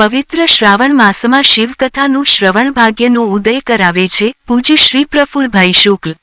પવિત્ર શ્રાવણ માસમાં શિવકથાનું શ્રવણ ભાગ્યનો ઉદય કરાવે છે પૂજ્ય શ્રી પ્રફુલ્લભાઈ શુક્લ.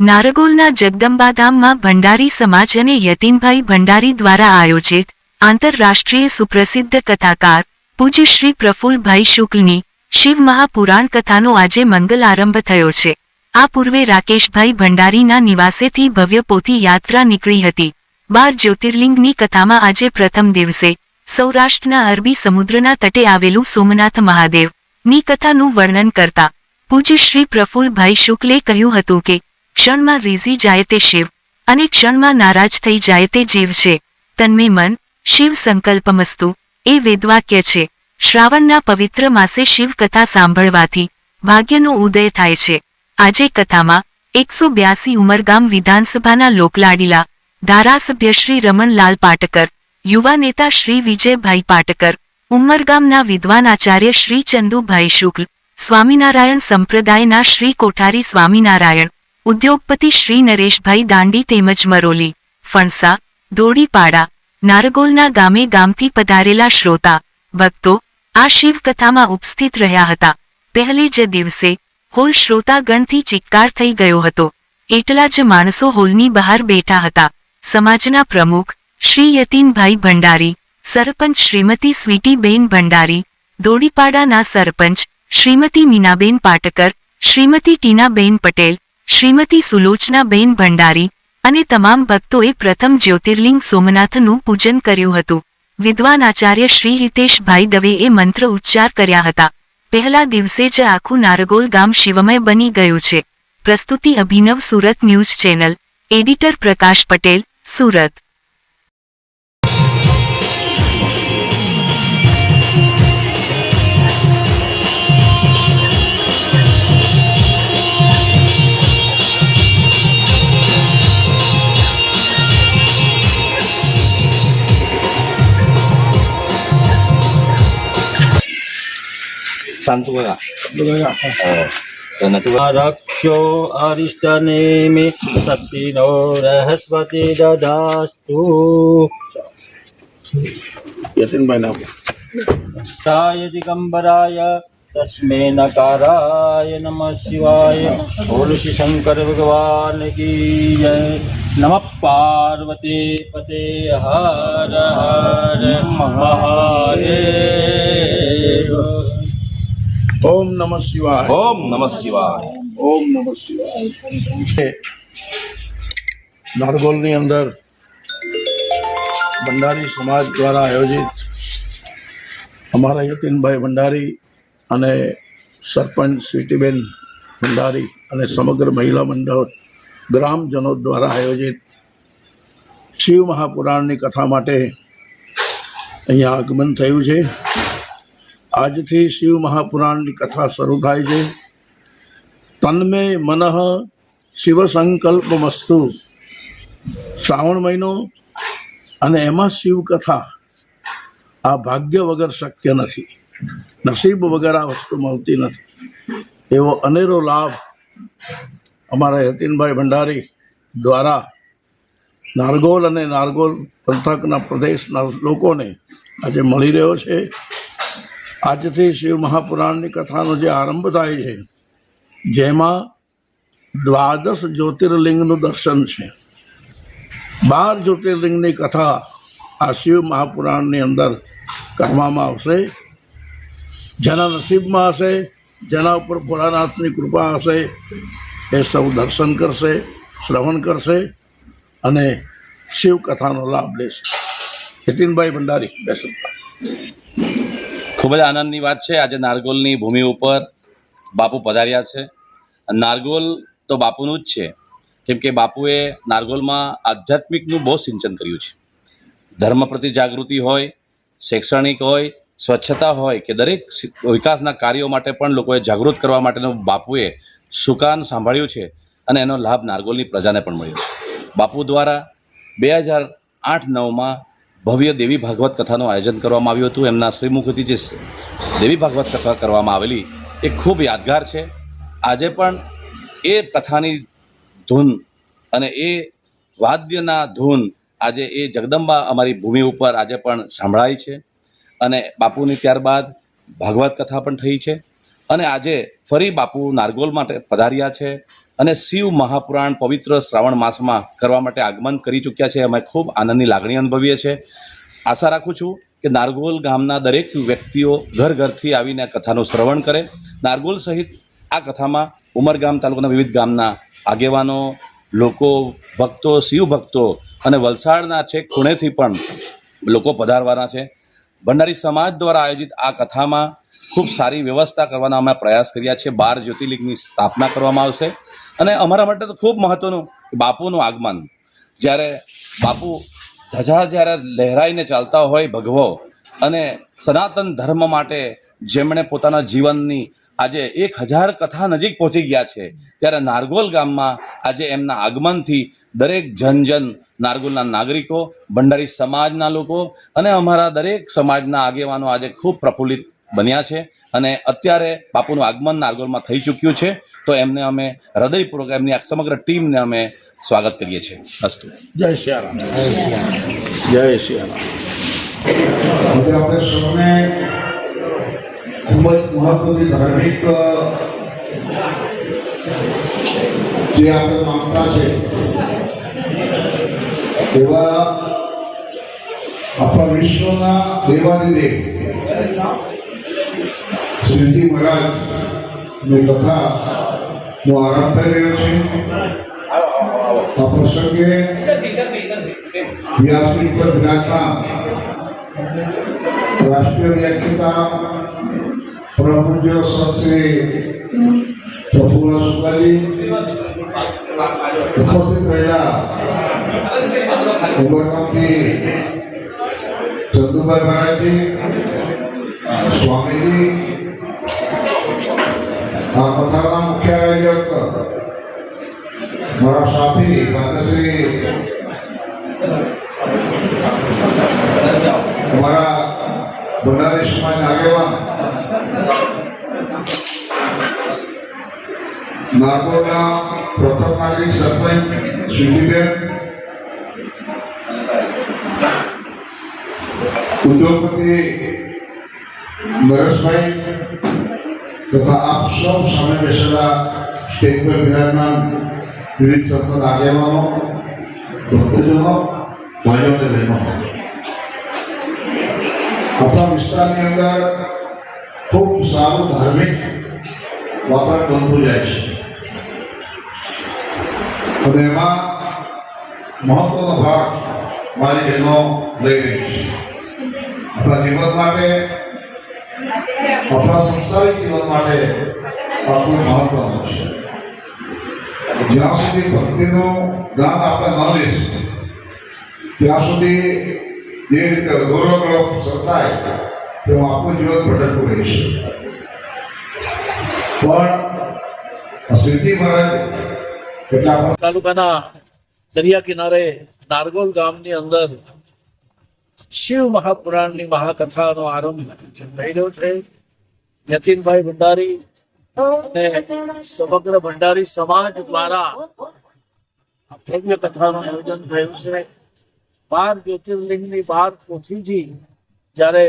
નારગોલના જગદંબાધામમાં ભંડારી સમાજ અને યતીનભાઈ ભંડારી દ્વારા આયોજિત આંતરરાષ્ટ્રીય સુપ્રસિદ્ધ કથાકાર પૂજ્ય શ્રી પ્રફુલ્લભાઈ શુક્લની શિવ મહાપુરાણ કથાનો આજે મંગલ આરંભ થયો છે. આ પૂર્વે રાકેશભાઈ ભંડારીના નિવાસેથી ભવ્ય પોથી યાત્રા નીકળી હતી. 12 જ્યોતિર્લિંગની કથામાં આજે પ્રથમ દિવસે સૌરાષ્ટ્રના અરબી સમુદ્રના તટે આવેલું સોમનાથ મહાદેવ ની કથાનું વર્ણન કરતા પૂજ્ય શ્રી પ્રફુલ્લભાઈ શુક્લે કહ્યું હતું કે ક્ષણમાં રીઝી જાય તે શિવ અને ક્ષણમાં નારાજ થઈ જાય તે જીવ છે. તન્મે મન શિવ સંકલ્પમસ્તુ એ વેદવાક્ય છે. શ્રાવણના પવિત્ર માસે શિવ કથા સાંભળવાથી ભાગ્યનો ઉદય થાય છે. આજે કથામાં 182 ઉમરગામ વિધાનસભાના લોકલાડીલા ધારાસભ્ય શ્રી રમણલાલ પાટકર, યુવા નેતા શ્રી વિજયભાઈ પાટકર, ઉમરગામના વિદ્વાન આચાર્ય શ્રી ચંદુભાઈ શુક્લ, સ્વામિનારાયણ સંપ્રદાયના શ્રી કોઠારી સ્વામિનારાયણ, ઉદ્યોગપતિ શ્રી નરેશભાઈ દાંડી તેમજ મરોલી, ફણસા, દોડીપાડા, નારગોલના ગામે ગામથી પધારેલા શ્રોતા ભક્તો આ શિવકથામાં ઉપસ્થિત રહ્યા હતા. પહેલે જ દિવસે હોલ શ્રોતાગણથી ચિક્કાર થઈ ગયો હતો. એટલા જ માણસો હોલની બહાર બેઠા હતા. સમાજના પ્રમુખ શ્રી યતીનભાઈ ભંડારી, સરપંચ શ્રીમતી સ્વીટીબેન ભંડારી, દોડીપાડાના સરપંચ શ્રીમતી મીનાબેન પાટકર, શ્રીમતી ટીનાબેન પટેલ, શ્રીમતી સુલોચનાબેન ભંડારી અને તમામ ભક્તોએ પ્રથમ જ્યોતિર્લિંગ સોમનાથનું પૂજન કર્યું હતું. વિદ્વાન આચાર્ય શ્રી હિતેશભાઈ દવેએ મંત્ર ઉચ્ચાર કર્યા હતા. પહેલા દિવસે જ આખું નારગોલ ગામ શિવમય બની ગયું છે. પ્રસ્તુતિ અભિનવ સુરત ન્યૂઝ ચેનલ. એડિટર પ્રકાશ પટેલ, સુરત. रक्षो अरिष्टनेमि स्वस्ति नो बृहस्पति ददास्तु. दिगंबराय तस्मै नकाराय नमः शिवाय. बोल श्री शंकर भगवान की जय. नमः पार्वती पते हर हर महादेव. ओम नमः शिवाय. ओम नमः शिवाय. ओम नमः शिवाय. नारगोलની અંદર ભંડારી સમાજ દ્વારા આયોજિત અમારા યતીનભાઈ ભંડારી અને સરપંચ સ્વીટીબેન ભંડારી અને સમગ્ર મહિલા મંડળ ગ્રામજનો દ્વારા આયોજિત શિવ મહાપુરાણની કથા માટે અહીંયા આગમન થયું છે. આજથી શિવ મહાપુરાણની કથા શરૂ થાય છે. તન્મે મનઃ શિવ સંકલ્પમસ્તુ. શ્રાવણ મહિનો અને એમાં શિવ કથા આ ભાગ્ય વગર શક્ય નથી. નસીબ વગર આ વસ્તુ મળતી નથી. એવો અનેરો લાભ અમારા યતીનભાઈ ભંડારી દ્વારા નારગોલ અને નારગોલ પંથકના પ્રદેશના લોકોને આજે મળી રહ્યો છે. આજથી શિવ મહાપુરાણની કથાનો જે આરંભ થાય છે જેમાં 12 જ્યોતિર્લિંગનું દર્શન છે. 12 જ્યોતિર્લિંગની કથા આ શિવ મહાપુરાણની અંદર કરવામાં આવશે. જેના નસીબમાં હશે, જેના ઉપર ભોળાનાથની કૃપા હશે એ સૌ દર્શન કરશે, શ્રવણ કરશે અને શિવ કથાનો લાભ લેશે. યતીનભાઈ ભંડારી બેસો. ખૂબ જ આનંદની વાત છે. આજે નારગોલની ભૂમિ ઉપર બાપુ પધાર્યા છે. નારગોલ તો બાપુનું જ છે, કેમ કે બાપુએ નારગોલમાં આધ્યાત્મિકનું બહુ સિંચન કર્યું છે. ધર્મ પ્રતિ જાગૃતિ હોય, શૈક્ષણિક હોય, સ્વચ્છતા હોય કે દરેક વિકાસના કાર્યો માટે પણ લોકોએ જાગૃત કરવા માટેનું બાપુએ સુકાન સાંભળ્યું છે અને એનો લાભ નારગોલની પ્રજાને પણ મળ્યો છે. બાપુ દ્વારા 2008-9માં ભવ્ય દેવી ભાગવત કથાનું આયોજન કરવામાં આવ્યું હતું. એમના શ્રીમુખથી જે દેવી ભાગવત કથા કરવામાં આવેલી એ ખૂબ યાદગાર છે. આજે પણ એ કથાની ધૂન અને એ વાદ્યના ધૂન આજે એ જગદંબા અમારી ભૂમિ ઉપર આજે પણ સંભળાય છે. અને બાપુની ત્યારબાદ ભાગવત કથા પણ થઈ છે અને આજે ફરી બાપુ નારગોલ માટે પધાર્યા છે અને શિવ મહાપુરાણ પવિત્ર શ્રાવણ માસમાં કરવા માટે આગમન કરી ચૂક્યા છે. અમે ખૂબ આનંદની લાગણી અનુભવીએ છીએ. આશા રાખું છું કે નારગોલ ગામના દરેક વ્યક્તિઓ ઘર ઘરથી આવીને આ કથાનું શ્રવણ કરે. નારગોલ સહિત આ કથામાં ઉમરગામ તાલુકાના વિવિધ ગામના આગેવાનો, લોકો, ભક્તો, શિવ ભક્તો અને વલસાડના છેક ખૂણેથી પણ લોકો પધારવાના છે. ભંડારી સમાજ દ્વારા આયોજિત આ કથામાં ખૂબ સારી વ્યવસ્થા કરવાના અમે પ્રયાસ કર્યા છે. 12 જ્યોતિર્લિંગની સ્થાપના કરવામાં આવશે અને અમારા માટે તો ખૂબ મહત્વનું કે બાપુનું આગમન, જ્યારે બાપુ ધજા જ્યારે લહેરાઈને ચાલતા હોય ભગવો અને સનાતન ધર્મ માટે જેમણે પોતાના જીવનની આજે 1000 કથા નજીક પહોંચી ગયા છે, ત્યારે નારગોલ ગામમાં આજે એમના આગમનથી દરેક જન નારગોલના નાગરિકો, ભંડારી સમાજના લોકો અને અમારા દરેક સમાજના આગેવાનો આજે ખૂબ પ્રફુલ્લિત બન્યા છે અને અત્યારે બાપુનું આગમન નારગોલમાં થઈ ચૂક્યું છે. તો એમને અમે હૃદયપૂર્વક એમની આ સમગ્ર ટીમને અમે સ્વાગત કરીએ છીએ. અસ્તુ. જય સિયારામ. જય સિયારામ. આજે આપણે સૌને ખૂબ જ મહત્વની ધાર્મિક જે આપણે માનતા છે એવા આપણા વિશ્વના દેવાધિદેવ શ્રીજી મહારાજની કથાનો આરંભ થઈ રહ્યો છે. આ પ્રસંગે વ્યાસપીઠ પર બિરાજમાન રાષ્ટ્રીય વ્યાખ્યાતા પરમ પૂજ્ય શ્રી પ્રફુલ્લ શુક્લાજી, ઉપસ્થિત રહેલા ઉમરગામથી ચંદુભાઈ મહારાજજી, સ્વામીજી, આ કથાના મુખ્ય આયોજક મારા સાથી માતાશ્રી, અમારા ભંડારી સમાજના આગેવાન, નારગોલના પ્રથમ નાગરિક સરપંચ સ્વીટીબેન, ઉદ્યોગપતિ નરેશભાઈ તથા આપ સૌ સામે બેસેલા સ્ટેજ પર બિરાજમાન વિવિધ સંસ્થાના આગેવાનો, ભક્તજનો, ભાઈઓ અને બહેનો, આપણા વિસ્તારની અંદર ખૂબ સારું ધાર્મિક વાતાવરણ બનતું જાય છે અને એમાં મહત્વનો ભાગ મારી બહેનો લઈ રહી છે. આપણા જીવન માટે, આપણા સંસારિક જીવન માટે આ ખૂબ મહત્વનું છે. જ્યાં સુધી ભક્તિનું જ્ઞાન આપણે ન લઈશું ત્યાં સુધી જે રીતે અઘોરગળો સર્જાય તેમાં આપણું જીવન ભટકતું રહેશે. પણ શ્રીજી મહારાજ એટલા તાલુકાના દરિયા કિનારે નારગોલ ગામની અંદર શિવ મહાપુરાણની મહાકથાનો આરંભ થઈ રહ્યો છે. યતીનભાઈ ભંડારી અને સમગ્ર ભંડારી સમાજ દ્વારા ભવ્ય કથાનું આયોજન થયું છે. 12 જ્યોતિર્લિંગની 12 પોથીજી જ્યારે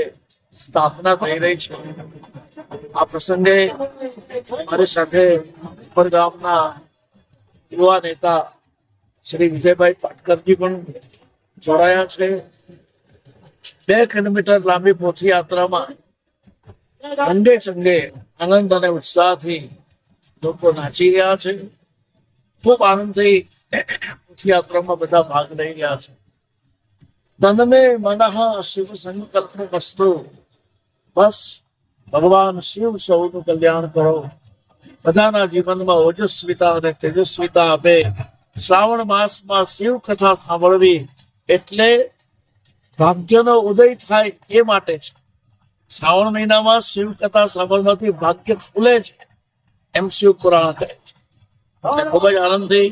સ્થાપના થઈ રહી છે, આ પ્રસંગે મારી સાથે ઉપર ગામના યુવા નેતા શ્રી વિજયભાઈ પાટકરજી પણ જોડાયા છે. 2 કિલોમીટર લાંબી પોથી યાત્રામાં અંગે ચંગે આનંદ અને ઉત્સાહથી લોકો નાચી રહ્યા છે. ખૂબ આનંદથી પોથી યાત્રામાં બધા ભાગ લઈ રહ્યા છે. તનમે મનઃ શિવ સંકલ્પ વસ્તુ, બસ ભગવાન શિવ સૌનું કલ્યાણ કરો, બધાના જીવનમાં ઓજસ્વીતા અને તેજસ્વીતા આપે. શ્રાવણ માસમાં શિવ કથા સાંભળવી એટલે ભાગ્યનો ઉદય થાય એ માટે છે. શ્રાવણ મહિનામાં શિવ કથા સાંભળવાથી ભાગ્ય ખુલે છે એમ શિવ પુરાણ કહે છે. અને ખૂબ જ આનંદથી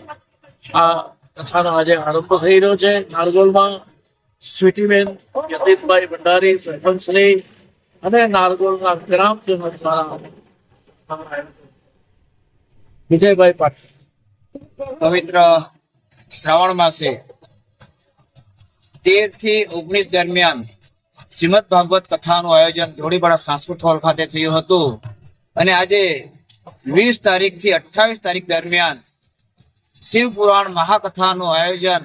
આ કથાનો આજે આરંભ થઈ રહ્યો છે. નારગોલમાં સ્વીટીબેન, યતીનભાઈ ભંડારી, સરપંચશ્રી અને નારગોલના ગ્રામજનો દ્વારા વિજયભાઈ પાટીલ પવિત્ર શ્રાવણ માસે 13 થી 19 દરમિયાન શ્રીમદ ભાગવત કથાનું આયોજન ધોળીપાડા સાંસ્કૃતિક હોલ ખાતે થયું હતું અને આજે 20 તારીખથી 28 તારીખ દરમિયાન શિવ પુરાણ મહાકથાનું આયોજન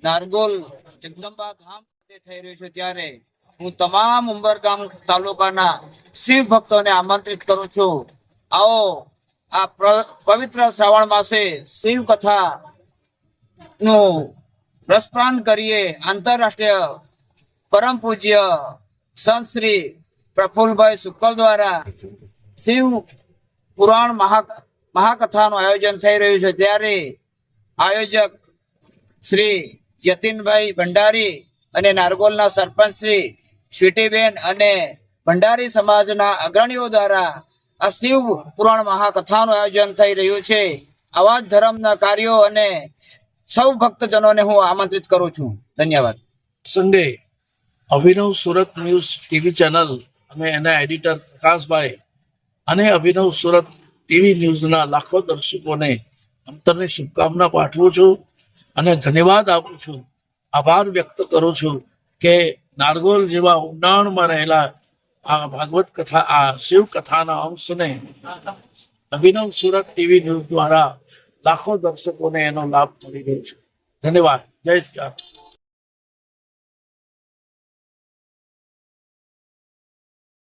નારગોલ જગદંબા ધામ ખાતે થઈ રહ્યું છે ત્યારે હું તમામ ઉંબરગામ તાલુકાના શિવ ભક્તોને આમંત્રિત કરું છું. આવો આ પવિત્ર શ્રાવણ માસે શિવ કથા નું રસપાન કરીએ. આંતરરાષ્ટ્રીય પરમ પૂજ્ય સંત શ્રી પ્રફુલભાઈ શુક્લ દ્વારા શિવ પુરાણ મહાકથાનું આયોજન થઈ રહ્યું છે ત્યારે આયોજક શ્રી યતીનભાઈ ભંડારી અને નારગોલના સરપંચ શ્રી સ્વીટીબેન અને ભંડારી સમાજના અગ્રણીઓ દ્વારા આ શિવ પુરાણ મહાકથાનું આયોજન થઈ રહ્યું છે. આવા જ ધર્મના કાર્યો અને સૌ ભક્તજનોને હું આમંત્રિત કરું છું. ધન્યવાદ. સન્ડે અભિનવ સુરત ન્યૂઝ ટીવી ચેનલ અને એના એડિટર પ્રકાશભાઈ અને અભિનવ સુરત ટીવી ન્યૂઝના લાખો દર્શકોને અંતરની શુભકામના પાઠવું છું અને ધન્યવાદ આપું છું. આભાર વ્યક્ત કરું છું કે નારગોલ જેવા ઊંડાણમાં રહેલા આ ભાગવત કથા, આ શિવ કથાના અંશને અભિનવ સુરત ટીવી ન્યૂઝ દ્વારા લાખો દર્શકોને એનો લાભ મળી રહ્યો છે. ધન્યવાદ. જય શ્રી રામ.